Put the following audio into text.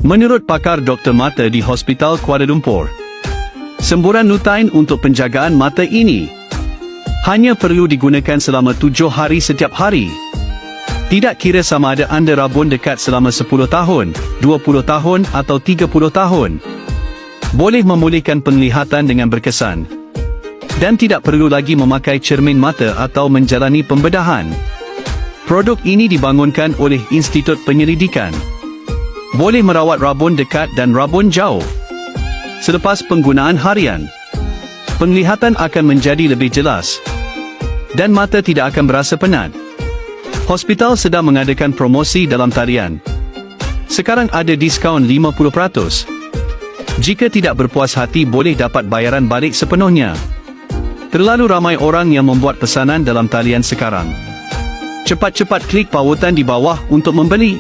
Menurut pakar doktor mata di Hospital Kuala Lumpur, semburan lutein untuk penjagaan mata ini hanya perlu digunakan selama 7 hari setiap hari. Tidak kira sama ada anda rabun dekat selama 10 tahun, 20 tahun atau 30 tahun. Boleh memulihkan penglihatan dengan berkesan. Dan tidak perlu lagi memakai cermin mata atau menjalani pembedahan. Produk ini dibangunkan oleh Institut Penyelidikan. Boleh merawat rabun dekat dan rabun jauh. Selepas penggunaan harian, penglihatan akan menjadi lebih jelas dan mata tidak akan berasa penat. Hospital sedang mengadakan promosi dalam talian. Sekarang ada diskaun 50%. Jika tidak berpuas hati boleh dapat bayaran balik sepenuhnya. Terlalu ramai orang yang membuat pesanan dalam talian sekarang. Cepat-cepat klik pautan di bawah untuk membeli.